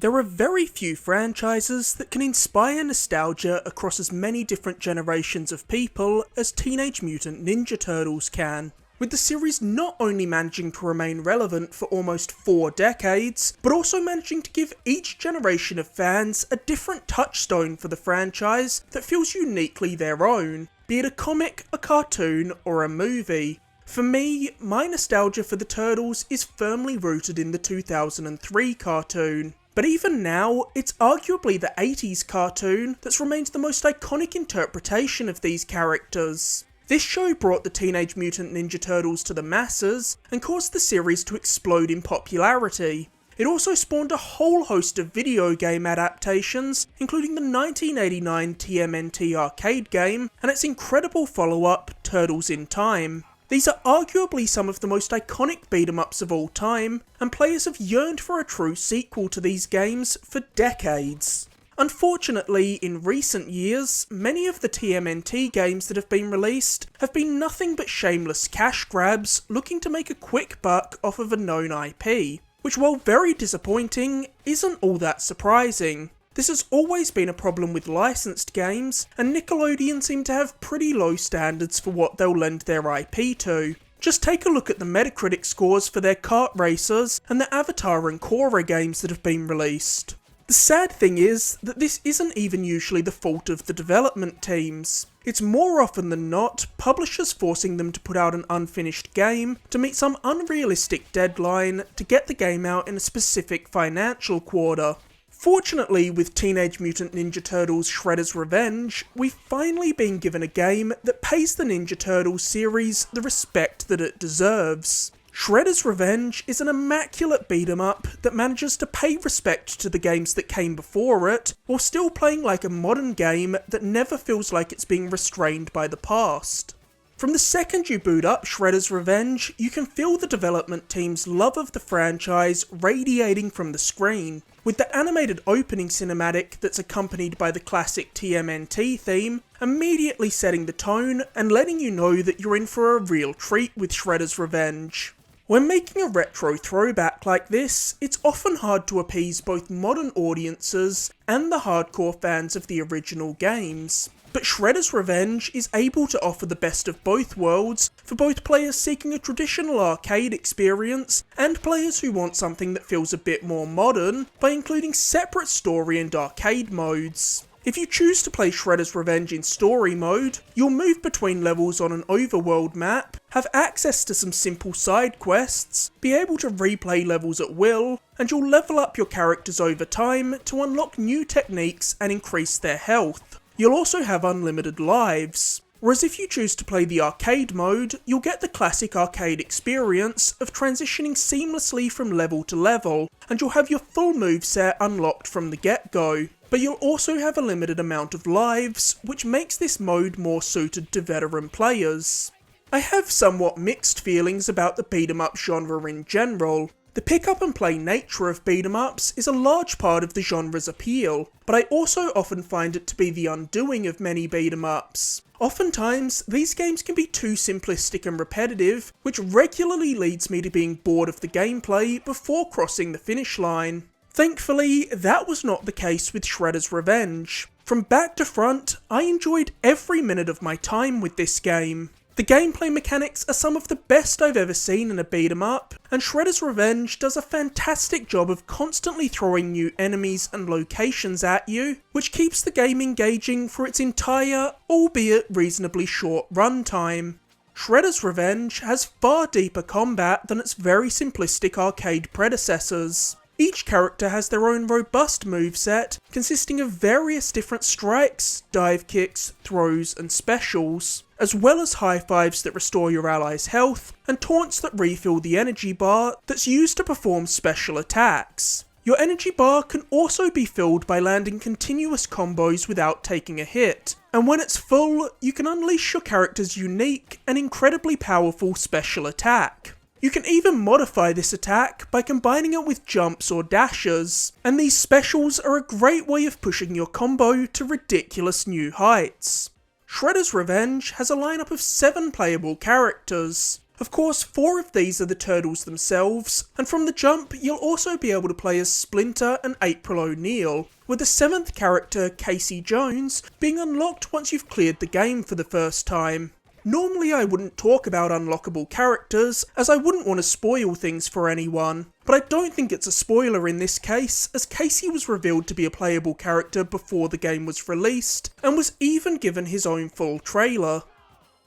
There are very few franchises that can inspire nostalgia across as many different generations of people as Teenage Mutant Ninja Turtles can, with the series not only managing to remain relevant for almost 4 decades, but also managing to give each generation of fans a different touchstone for the franchise that feels uniquely their own, be it a comic, a cartoon, or a movie. For me, my nostalgia for the Turtles is firmly rooted in the 2003 cartoon. But even now, it's arguably the 80s cartoon that's remained the most iconic interpretation of these characters. This show brought the Teenage Mutant Ninja Turtles to the masses and caused the series to explode in popularity. It also spawned a whole host of video game adaptations, including the 1989 TMNT arcade game and its incredible follow-up, Turtles in Time. These are arguably some of the most iconic beat-em-ups of all time, and players have yearned for a true sequel to these games for decades. Unfortunately, in recent years, many of the TMNT games that have been released have been nothing but shameless cash grabs looking to make a quick buck off of a known IP, which, while very disappointing, isn't all that surprising. This has always been a problem with licensed games, and Nickelodeon seem to have pretty low standards for what they'll lend their IP to. Just take a look at the Metacritic scores for their kart racers and the Avatar and Korra games that have been released. The sad thing is that this isn't even usually the fault of the development teams. It's more often than not publishers forcing them to put out an unfinished game to meet some unrealistic deadline to get the game out in a specific financial quarter. Fortunately, with Teenage Mutant Ninja Turtles Shredder's Revenge, we've finally been given a game that pays the Ninja Turtles series the respect that it deserves. Shredder's Revenge is an immaculate beat-em-up that manages to pay respect to the games that came before it, while still playing like a modern game that never feels like it's being restrained by the past. From the second you boot up Shredder's Revenge, you can feel the development team's love of the franchise radiating from the screen, with the animated opening cinematic that's accompanied by the classic TMNT theme immediately setting the tone and letting you know that you're in for a real treat with Shredder's Revenge. When making a retro throwback like this, it's often hard to appease both modern audiences and the hardcore fans of the original games. But Shredder's Revenge is able to offer the best of both worlds for both players seeking a traditional arcade experience and players who want something that feels a bit more modern by including separate story and arcade modes. If you choose to play Shredder's Revenge in story mode, you'll move between levels on an overworld map, have access to some simple side quests, be able to replay levels at will, and you'll level up your characters over time to unlock new techniques and increase their health. You'll also have unlimited lives. Whereas if you choose to play the arcade mode, you'll get the classic arcade experience of transitioning seamlessly from level to level, and you'll have your full moveset unlocked from the get-go. But you'll also have a limited amount of lives, which makes this mode more suited to veteran players. I have somewhat mixed feelings about the beat-em-up genre in general. The pick-up-and-play nature of beat-em-ups is a large part of the genre's appeal, but I also often find it to be the undoing of many beat-em-ups. Oftentimes, these games can be too simplistic and repetitive, which regularly leads me to being bored of the gameplay before crossing the finish line. Thankfully, that was not the case with Shredder's Revenge. From back to front, I enjoyed every minute of my time with this game. The gameplay mechanics are some of the best I've ever seen in a beat-em-up, and Shredder's Revenge does a fantastic job of constantly throwing new enemies and locations at you, which keeps the game engaging for its entire, albeit reasonably short runtime. Shredder's Revenge has far deeper combat than its very simplistic arcade predecessors. Each character has their own robust moveset, consisting of various different strikes, dive kicks, throws, and specials, as well as high fives that restore your allies' health, and taunts that refill the energy bar that's used to perform special attacks. Your energy bar can also be filled by landing continuous combos without taking a hit, and when it's full, you can unleash your character's unique and incredibly powerful special attack. You can even modify this attack by combining it with jumps or dashes, and these specials are a great way of pushing your combo to ridiculous new heights. Shredder's Revenge has a lineup of 7 playable characters. Of course, 4 of these are the turtles themselves, and from the jump you'll also be able to play as Splinter and April O'Neil, with the 7th character, Casey Jones, being unlocked once you've cleared the game for the first time. Normally I wouldn't talk about unlockable characters, as I wouldn't want to spoil things for anyone, but I don't think it's a spoiler in this case, as Casey was revealed to be a playable character before the game was released, and was even given his own full trailer.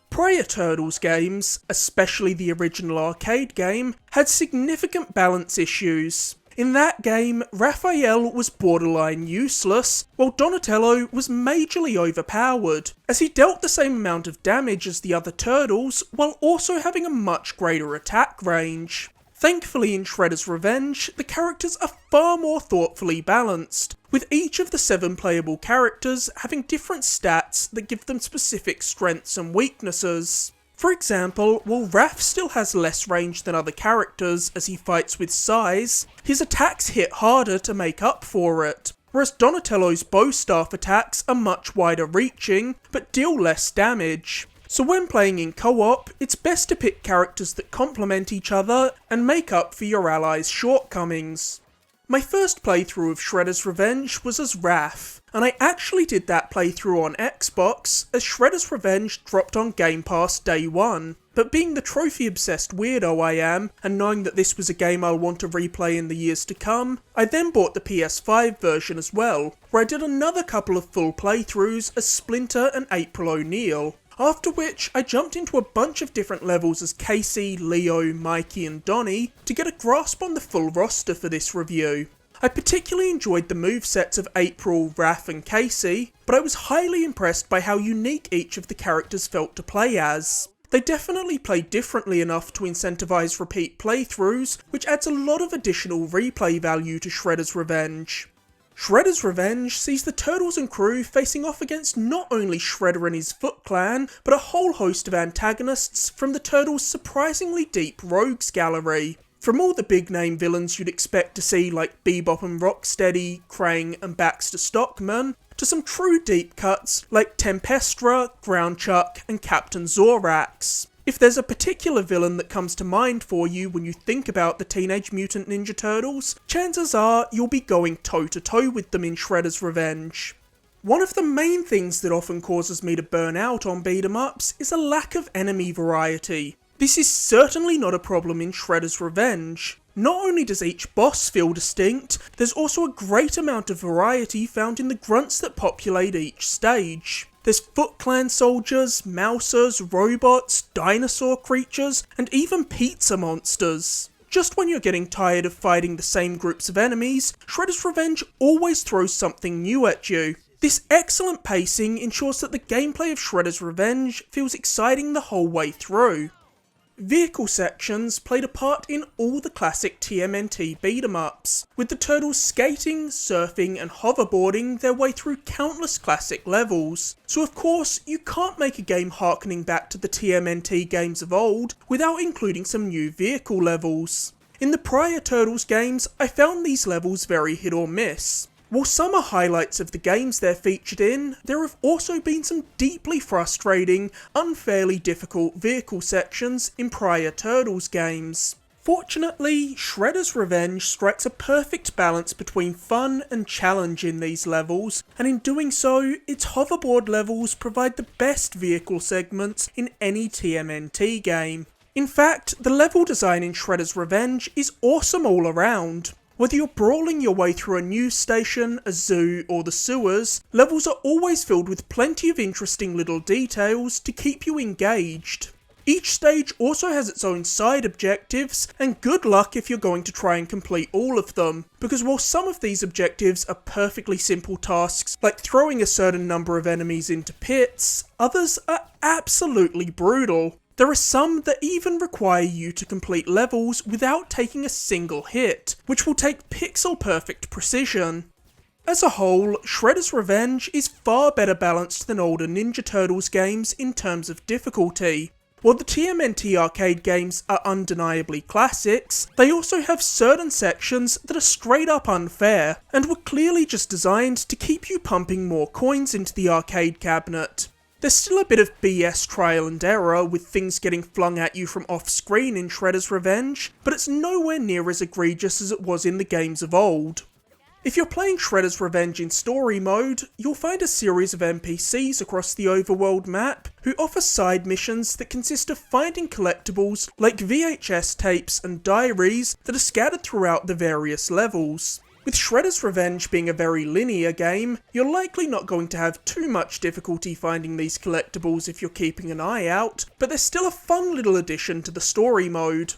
Prior Turtles games, especially the original arcade game, had significant balance issues. In that game, Raphael was borderline useless, while Donatello was majorly overpowered, as he dealt the same amount of damage as the other turtles, while also having a much greater attack range. Thankfully in Shredder's Revenge, the characters are far more thoughtfully balanced, with each of the 7 playable characters having different stats that give them specific strengths and weaknesses. For example, while Raph still has less range than other characters as he fights with size, his attacks hit harder to make up for it, whereas Donatello's bow staff attacks are much wider reaching, but deal less damage. So when playing in co-op, it's best to pick characters that complement each other and make up for your allies' shortcomings. My first playthrough of Shredder's Revenge was as Raph, and I actually did that playthrough on Xbox, as Shredder's Revenge dropped on Game Pass day 1. But being the trophy-obsessed weirdo I am, and knowing that this was a game I'll want to replay in the years to come, I then bought the PS5 version as well, where I did another couple of full playthroughs as Splinter and April O'Neil. After which, I jumped into a bunch of different levels as Casey, Leo, Mikey and Donnie to get a grasp on the full roster for this review. I particularly enjoyed the movesets of April, Raph and Casey, but I was highly impressed by how unique each of the characters felt to play as. They definitely play differently enough to incentivise repeat playthroughs, which adds a lot of additional replay value to Shredder's Revenge. Shredder's Revenge sees the Turtles and crew facing off against not only Shredder and his Foot Clan, but a whole host of antagonists from the Turtles' surprisingly deep rogues gallery. From all the big name villains you'd expect to see like Bebop and Rocksteady, Krang and Baxter Stockman, to some true deep cuts like Tempestra, Groundchuck and Captain Zorax. If there's a particular villain that comes to mind for you when you think about the Teenage Mutant Ninja Turtles, chances are you'll be going toe-to-toe with them in Shredder's Revenge. One of the main things that often causes me to burn out on beat-em-ups is a lack of enemy variety. This is certainly not a problem in Shredder's Revenge. Not only does each boss feel distinct, there's also a great amount of variety found in the grunts that populate each stage. There's Foot Clan soldiers, mousers, robots, dinosaur creatures, and even pizza monsters. Just when you're getting tired of fighting the same groups of enemies, Shredder's Revenge always throws something new at you. This excellent pacing ensures that the gameplay of Shredder's Revenge feels exciting the whole way through. Vehicle sections played a part in all the classic TMNT beat-em-ups, with the Turtles skating, surfing and hoverboarding their way through countless classic levels. So of course, you can't make a game harkening back to the TMNT games of old without including some new vehicle levels. In the prior Turtles games, I found these levels very hit or miss. While some are highlights of the games they're featured in, there have also been some deeply frustrating, unfairly difficult vehicle sections in prior Turtles games. Fortunately, Shredder's Revenge strikes a perfect balance between fun and challenge in these levels, and in doing so, its hoverboard levels provide the best vehicle segments in any TMNT game. In fact, the level design in Shredder's Revenge is awesome all around. Whether you're brawling your way through a news station, a zoo, or the sewers, levels are always filled with plenty of interesting little details to keep you engaged. Each stage also has its own side objectives, and good luck if you're going to try and complete all of them, because while some of these objectives are perfectly simple tasks, like throwing a certain number of enemies into pits, others are absolutely brutal. There are some that even require you to complete levels without taking a single hit, which will take pixel-perfect precision. As a whole, Shredder's Revenge is far better balanced than older Ninja Turtles games in terms of difficulty. While the TMNT arcade games are undeniably classics, they also have certain sections that are straight up unfair, and were clearly just designed to keep you pumping more coins into the arcade cabinet. There's still a bit of BS trial and error with things getting flung at you from off-screen in Shredder's Revenge, but it's nowhere near as egregious as it was in the games of old. If you're playing Shredder's Revenge in story mode, you'll find a series of NPCs across the overworld map who offer side missions that consist of finding collectibles like VHS tapes and diaries that are scattered throughout the various levels. With Shredder's Revenge being a very linear game, you're likely not going to have too much difficulty finding these collectibles if you're keeping an eye out, but they're still a fun little addition to the story mode.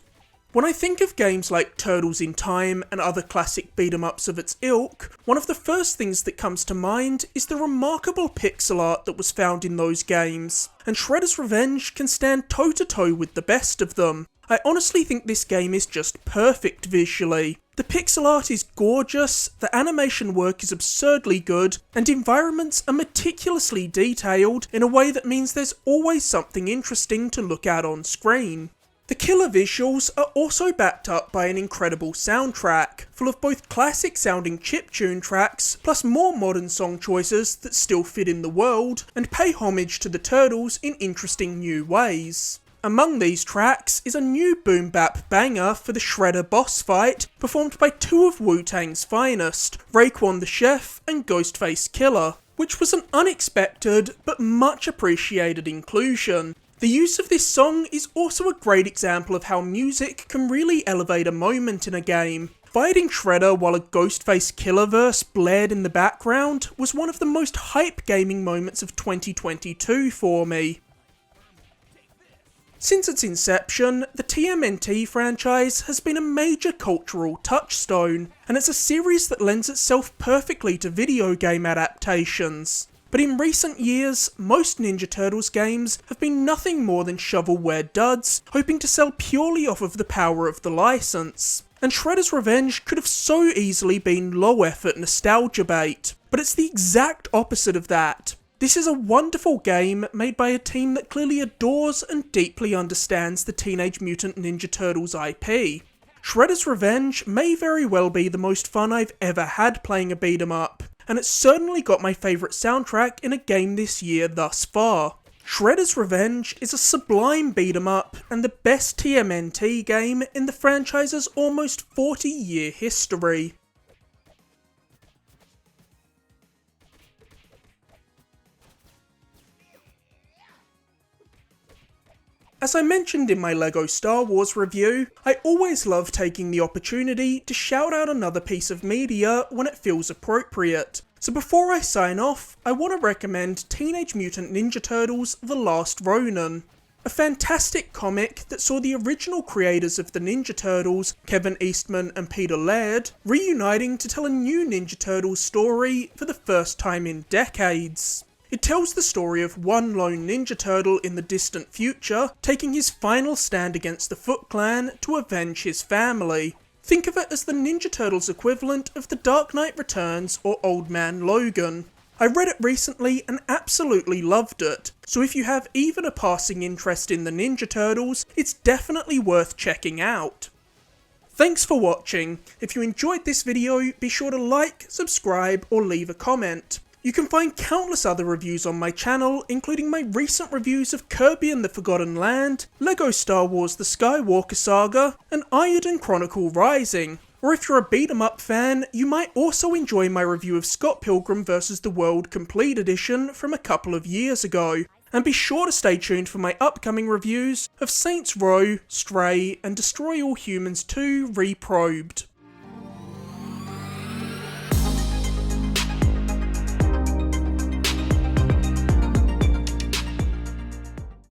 When I think of games like Turtles in Time and other classic beat-em-ups of its ilk, one of the first things that comes to mind is the remarkable pixel art that was found in those games, and Shredder's Revenge can stand toe-to-toe with the best of them. I honestly think this game is just perfect visually. The pixel art is gorgeous, the animation work is absurdly good, and environments are meticulously detailed in a way that means there's always something interesting to look at on screen. The killer visuals are also backed up by an incredible soundtrack, full of both classic sounding chiptune tracks, plus more modern song choices that still fit in the world, and pay homage to the Turtles in interesting new ways. Among these tracks is a new boom bap banger for the Shredder boss fight, performed by two of Wu-Tang's finest, Raekwon the Chef and Ghostface Killah, which was an unexpected but much appreciated inclusion. The use of this song is also a great example of how music can really elevate a moment in a game. Fighting Shredder while a Ghostface Killah verse blared in the background was one of the most hype gaming moments of 2022 for me. Since its inception, the TMNT franchise has been a major cultural touchstone, and it's a series that lends itself perfectly to video game adaptations. But in recent years, most Ninja Turtles games have been nothing more than shovelware duds, hoping to sell purely off of the power of the license. And Shredder's Revenge could have so easily been low-effort nostalgia bait, but it's the exact opposite of that. This is a wonderful game made by a team that clearly adores and deeply understands the Teenage Mutant Ninja Turtles IP. Shredder's Revenge may very well be the most fun I've ever had playing a beat-em-up, and it's certainly got my favourite soundtrack in a game this year thus far. Shredder's Revenge is a sublime beat-em-up and the best TMNT game in the franchise's almost 40-year history. As I mentioned in my LEGO Star Wars review, I always love taking the opportunity to shout out another piece of media when it feels appropriate. So before I sign off, I want to recommend Teenage Mutant Ninja Turtles: The Last Ronin. A fantastic comic that saw the original creators of the Ninja Turtles, Kevin Eastman and Peter Laird, reuniting to tell a new Ninja Turtles story for the first time in decades. It tells the story of one lone Ninja Turtle in the distant future, taking his final stand against the Foot Clan to avenge his family. Think of it as the Ninja Turtles equivalent of The Dark Knight Returns or Old Man Logan. I read it recently and absolutely loved it, so if you have even a passing interest in the Ninja Turtles, it's definitely worth checking out. Thanks for watching. If you enjoyed this video, be sure to like, subscribe or leave a comment. You can find countless other reviews on my channel, including my recent reviews of Kirby and the Forgotten Land, LEGO Star Wars The Skywalker Saga, and Eiyuden Chronicle Rising. Or if you're a beat-em-up fan, you might also enjoy my review of Scott Pilgrim vs. the World Complete Edition from a couple of years ago. And be sure to stay tuned for my upcoming reviews of Saints Row, Stray, and Destroy All Humans 2 Reprobed.